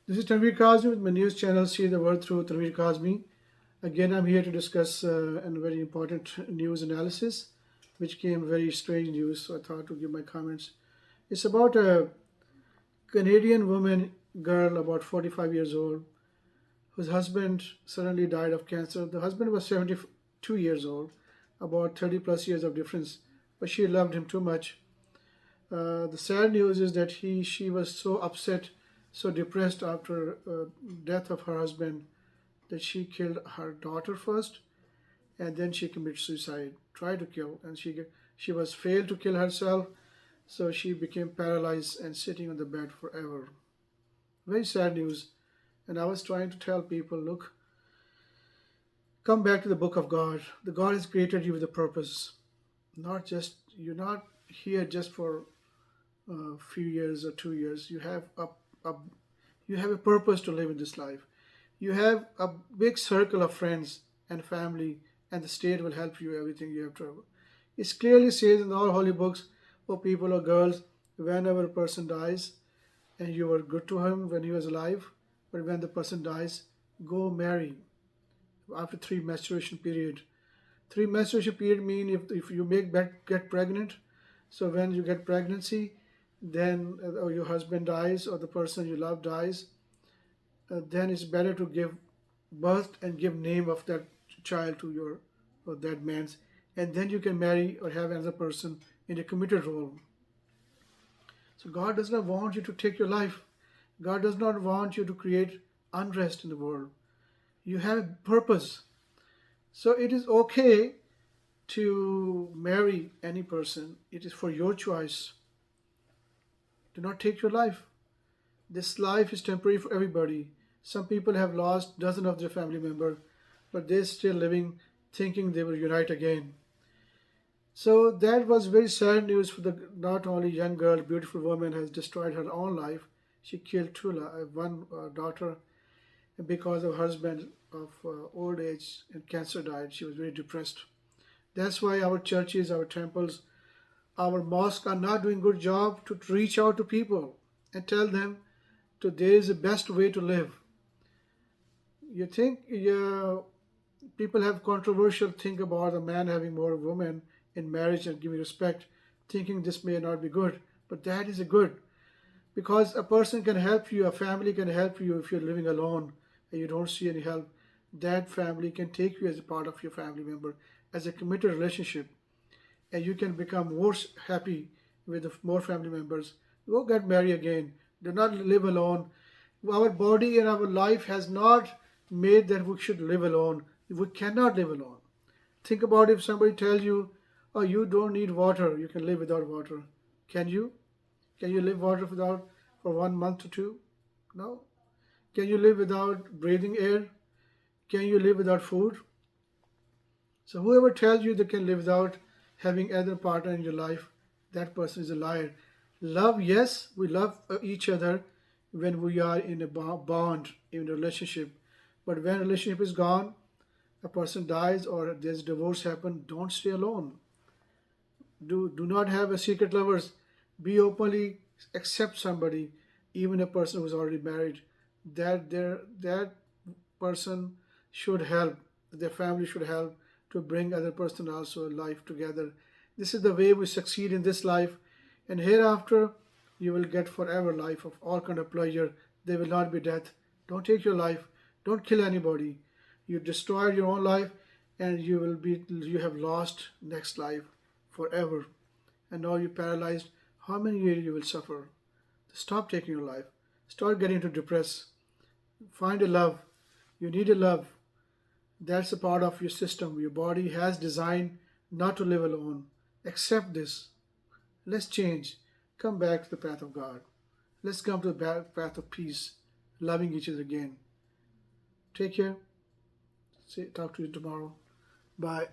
This is Tanvir Kazmi with my news channel See the World Through Tanvir Kazmi. Again, I'm here to discuss a very important news analysis, which came very strange news, so I thought to give my comments. It's about a Canadian woman, girl about 45 years old, whose husband suddenly died of cancer. The husband was 72 years old, about 30 plus years of difference, but she loved him too much. The sad news is that she was so upset, so depressed after death of her husband that she killed her daughter first, and then she committed suicide, tried to kill, and she was failed to kill herself, so she became paralyzed and sitting on the bed forever. Very sad news. And I was trying to tell people, look, come back to the book of God. The God has created you with a purpose. Not just you're not here just for a few years or 2 years. A you have a purpose to live in this life. You have a big circle of friends and family, and the state will help you everything you have to. It clearly says in all holy books, oh people or girls, whenever a person dies, and you were good to him when he was alive, but when the person dies, go marry after three menstruation period. Three menstruation period mean if you get pregnant, so when you get pregnancy, then or your husband dies or the person you love dies, then it's better to give birth and give name of that child to your or that man's, and then you can marry or have another person in a committed role. So God does not want you to take your life. God does not want you to create unrest in the world. You have purpose. So it is okay to marry any person. It is for your choice. Do not take your life. This life is temporary for everybody. Some people have lost dozens of their family members, but they're still living thinking they will unite again. So that was very sad news for the not only young girl, beautiful woman has destroyed her own life. She killed one daughter, and because of husband of old age and cancer died. She was very depressed. That's why our churches, our temples, our mosques are not doing good job to reach out to people and tell them to there is the best way to live. You think people have controversial think about a man having more women in marriage and giving respect, thinking this may not be good, but that is a good because a person can help you, a family can help you if you're living alone and you don't see any help. That family can take you as a part of your family member as a committed relationship, and you can become more happy with more family members. Go get married again. Do not live alone. Our body and our life has not made that we should live alone. We cannot live alone. Think about if somebody tells you, "Oh, you don't need water. You can live without water." Can you? Can you live water without for 1 month or two? No. Can you live without breathing air? Can you live without food? So whoever tells you they can live without having other partner in your life, that person is a liar. Love, yes, we love each other when we are in a bond, in a relationship. But when relationship is gone, a person dies or there's divorce happen, don't stay alone. Do not have a secret lovers. Be openly accept somebody, even a person who's already married. That person should help. Their family should help to bring other person also life together. This is the way we succeed in this life, and hereafter you will get forever life of all kind of pleasure. There will not be death. Don't take your life. Don't kill anybody. You destroyed your own life, and you have lost next life forever. And now you're paralyzed. How many years you will suffer? Stop taking your life. Start getting to depress. Find a love. You need a love. That's a part of your system. Your body has designed not to live alone. Accept this. Let's change. Come back to the path of God. Let's come to the path of peace, loving each other again. Take care. Talk to you tomorrow. Bye.